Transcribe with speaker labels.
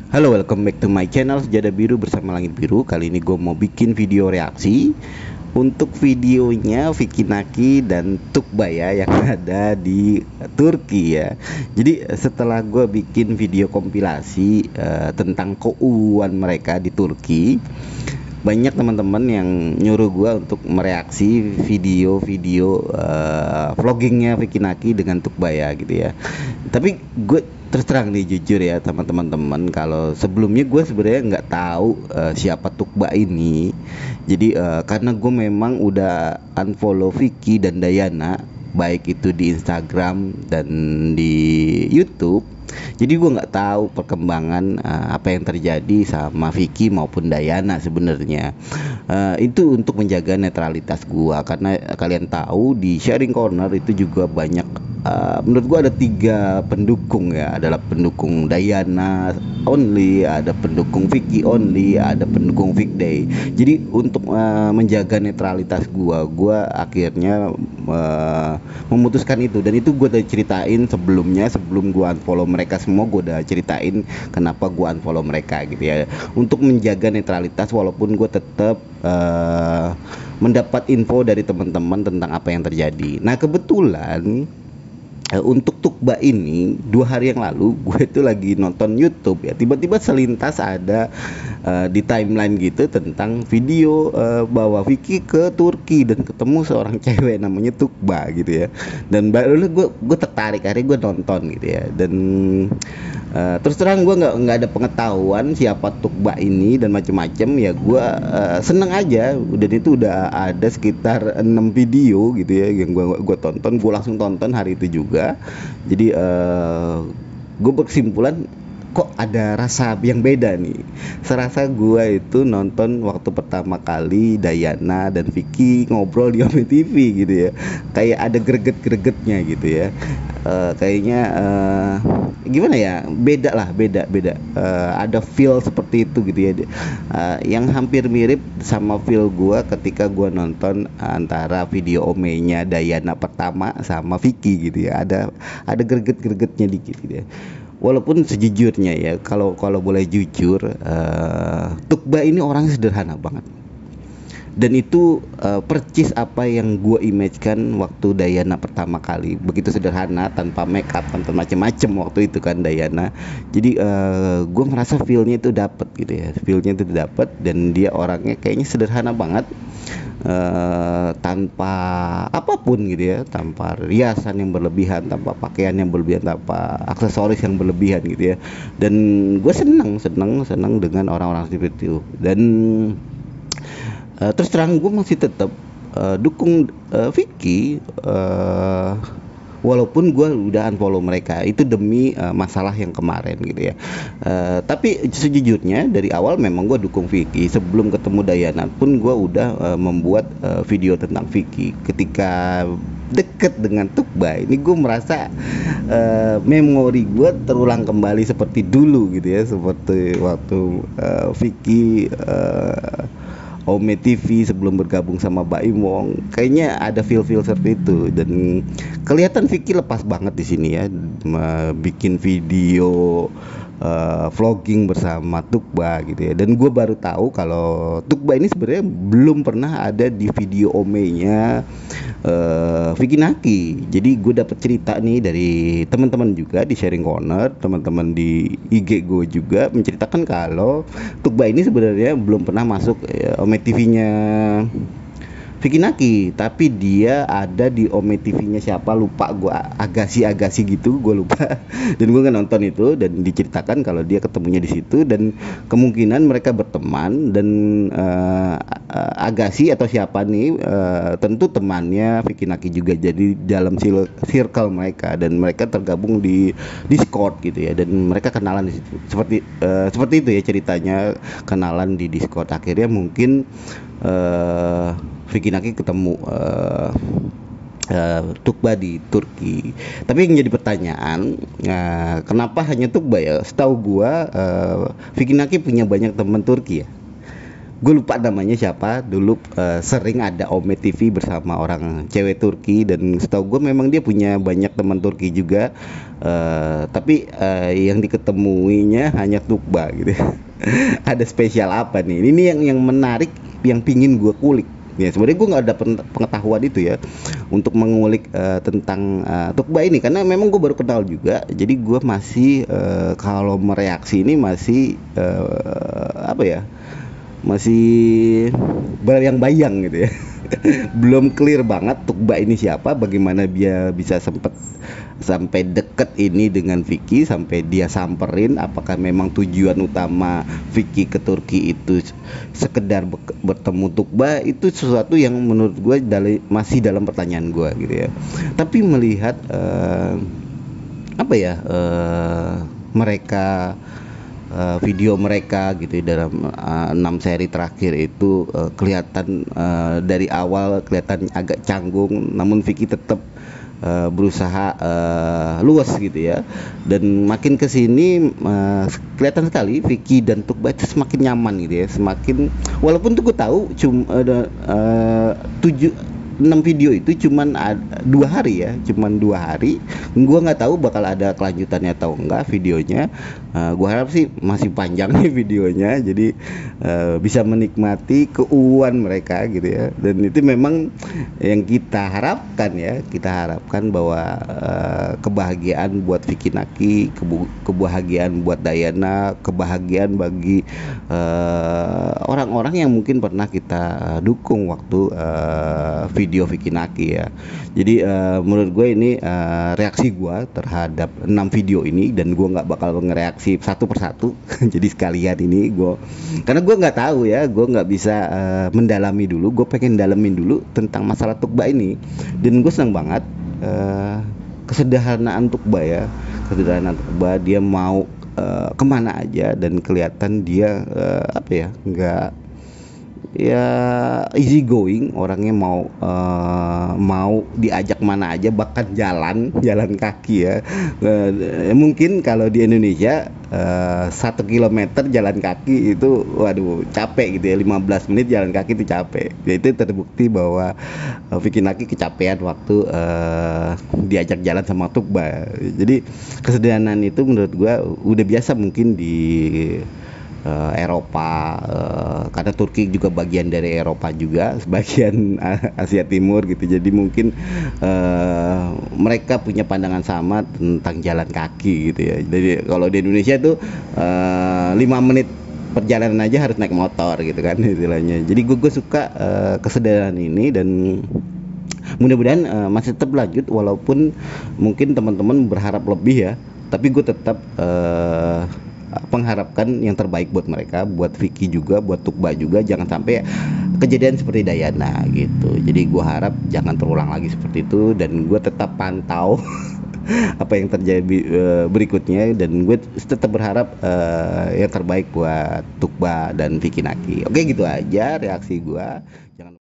Speaker 1: Halo, welcome back to my channel Sejadah Biru bersama Langit Biru. Kali ini gue mau bikin video reaksi. Untuk videonya Vicky Naki dan Tukbaya yang ada di Turki ya. Jadi setelah gue bikin video kompilasi tentang keuuan mereka di Turki, banyak teman-teman yang nyuruh gue untuk mereaksi video-video vloggingnya Vicky Naki dengan Tukbaya gitu ya. Tapi gue terus terang nih, jujur ya teman-teman, kalau sebelumnya gue sebenarnya nggak tahu siapa Tukba ini. Jadi karena gue memang udah unfollow Vicky dan Dayana, baik itu di Instagram dan di YouTube. Jadi gue nggak tahu perkembangan apa yang terjadi sama Vicky maupun Dayana sebenarnya. Itu untuk menjaga netralitas gue, karena kalian tahu di Sharing Corner itu juga banyak, menurut gue ada 3 pendukung ya. Adalah pendukung Dayana only, ada pendukung Vicky only, ada pendukung Vicday. Jadi untuk menjaga netralitas gue akhirnya memutuskan itu. Dan itu gue udah ceritain sebelumnya, sebelum gue unfollow mereka semua, gue udah ceritain kenapa gue unfollow mereka gitu ya, untuk menjaga netralitas walaupun gue tetap mendapat info dari teman-teman tentang apa yang terjadi. Nah kebetulan untuk Tukba ini 2 hari yang lalu gue itu lagi nonton YouTube ya, tiba-tiba selintas ada di timeline gitu tentang video bahwa Vicky ke Turki dan ketemu seorang cewek namanya Tukba gitu ya. Dan baru gue tertarik, akhirnya gue nonton gitu ya. Dan terus terang gue nggak ada pengetahuan siapa Tukba ini dan macem-macem ya. Gue seneng aja, dan itu udah ada sekitar 6 video gitu ya yang gue tonton. Gue langsung tonton hari itu juga. Jadi gue berkesimpulan kok ada rasa yang beda nih. Serasa gue itu nonton waktu pertama kali Dayana dan Vicky ngobrol di Ome TV gitu ya, kayak ada greget-gregetnya gitu ya. Kayaknya gimana ya, beda lah, beda ada feel seperti itu gitu ya. Yang hampir mirip sama feel gue ketika gue nonton antara video Ome-nya Dayana pertama sama Vicky gitu ya. Ada greget-gregetnya dikit gitu ya. Walaupun sejujurnya ya, kalau boleh jujur, Tukba ini orangnya sederhana banget. Dan itu percis apa yang gue image-kan waktu Dayana pertama kali. Begitu sederhana, tanpa make up, tanpa macem-macem waktu itu kan Dayana. Jadi gue merasa feel-nya itu dapet gitu ya. Feel-nya itu dapet, dan dia orangnya kayaknya sederhana banget. Tanpa apapun gitu ya, tanpa riasan yang berlebihan, tanpa pakaian yang berlebihan, tanpa aksesoris yang berlebihan gitu ya. Dan gue senang dengan orang-orang seperti itu. Dan terus terang gue masih tetap dukung Vicky, walaupun gue udah unfollow mereka itu demi masalah yang kemarin gitu ya. Tapi sejujurnya dari awal memang gue dukung Vicky. Sebelum ketemu Dayana pun gue udah membuat video tentang Vicky. Ketika deket dengan Tukba ini, gue merasa memori gue terulang kembali seperti dulu gitu ya, seperti waktu Vicky Ome TV sebelum bergabung sama Baim Wong. Kayaknya ada feel seperti itu. Dan kelihatan Vicky lepas banget di sini ya, bikin video vlogging bersama Tukba gitu ya. Dan gue baru tahu kalau Tukba ini sebenarnya belum pernah ada di video Ome-nya Vicky Naki. Jadi gue dapet cerita nih dari teman-teman juga di Sharing Corner, teman-teman di IG gue juga menceritakan kalau Tukba ini sebenarnya belum pernah masuk Ome TV-nya Vicky Naki, tapi dia ada di Ome TV-nya siapa lupa, gue Agasi gitu, gue lupa. Dan gue nggak nonton itu, dan diceritakan kalau dia ketemunya di situ, dan kemungkinan mereka berteman. Dan Agasi atau siapa nih, tentu temannya Vicky Naki juga, jadi dalam circle mereka, dan mereka tergabung di Discord gitu ya. Dan mereka kenalan di situ, seperti itu ya ceritanya, kenalan di Discord. Akhirnya mungkin Vicky Naki ketemu Tukba di Turki. Tapi yang jadi pertanyaan, kenapa hanya Tukba ya? Setahu gua Vicky Naki punya banyak teman Turki ya. gue lupa namanya siapa dulu, sering ada Ome TV bersama orang cewek Turki, dan setahu gue memang dia punya banyak teman Turki juga, tapi yang diketemuinya hanya Tukba gitu. Ada spesial apa nih? Ini yang menarik, yang pingin gue kulik. Ya sebenarnya gue nggak ada pengetahuan itu ya untuk mengulik tentang Tukba ini, karena memang gue baru kenal juga. Jadi gue masih kalau mereaksi ini masih apa ya? Masih bayang-bayang gitu ya. Belum clear banget Tukba ini siapa, bagaimana dia bisa sempet sampai deket ini dengan Vicky, sampai dia samperin. Apakah memang tujuan utama Vicky ke Turki itu sekedar bertemu Tukba? Itu sesuatu yang menurut gue masih dalam pertanyaan gue gitu ya. Tapi melihat apa ya, mereka video mereka gitu ya, dalam 6 seri terakhir itu kelihatan dari awal kelihatan agak canggung, namun Vicky tetap berusaha luas gitu ya. Dan makin kesini kelihatan sekali Vicky dan Tukba itu semakin nyaman gitu ya, semakin, walaupun tuh gue tahu cuma ada 6 video itu cuman 2 hari ya, cuman 2 hari. Gua nggak tahu bakal ada kelanjutannya atau enggak videonya. Gua harap sih masih panjang nih videonya, jadi bisa menikmati keuuan mereka gitu ya. Dan itu memang yang kita harapkan ya, kita harapkan bahwa kebahagiaan buat Vicky Naki, kebahagiaan buat Dayana, kebahagiaan bagi orang-orang yang mungkin pernah kita dukung waktu video Vicky Naki ya. Jadi menurut gue ini reaksi gue terhadap 6 video ini, dan gue nggak bakal ngereaksi satu persatu. Jadi sekalian ini gue, karena gue nggak tahu ya, gue nggak bisa mendalami dulu. Gue pengen dalamin dulu tentang masalah Tukba ini, dan gue senang banget kesederhanaan Tukba ya, kesederhanaan Tukba. Dia mau kemana aja, dan kelihatan dia apa ya, nggak ya, easy going orangnya, mau diajak mana aja, bahkan jalan kaki ya. Mungkin kalau di Indonesia 1 kilometer jalan kaki itu waduh capek gitu ya, 15 menit jalan kaki itu capek ya. Itu terbukti bahwa Vicky Naki kecapean waktu diajak jalan sama Tukba. Jadi kesederhanaan itu menurut gua udah biasa mungkin di Eropa, karena Turki juga bagian dari Eropa juga, sebagian Asia Timur gitu. Jadi mungkin mereka punya pandangan sama tentang jalan kaki gitu ya. Jadi kalau di Indonesia tuh 5 menit perjalanan aja harus naik motor gitu kan istilahnya. Jadi gue suka kesederhanaan ini, dan mudah-mudahan masih tetap lanjut, walaupun mungkin teman-teman berharap lebih ya. Tapi gue tetap mengharapkan yang terbaik buat mereka, buat Vicky juga, buat Tukba juga. Jangan sampai kejadian seperti Dayana gitu. Jadi gue harap jangan terulang lagi seperti itu, dan gue tetap pantau apa yang terjadi berikutnya, dan gue tetap berharap yang terbaik buat Tukba dan Vicky Naki. Oke, gitu aja reaksi gue. Jangan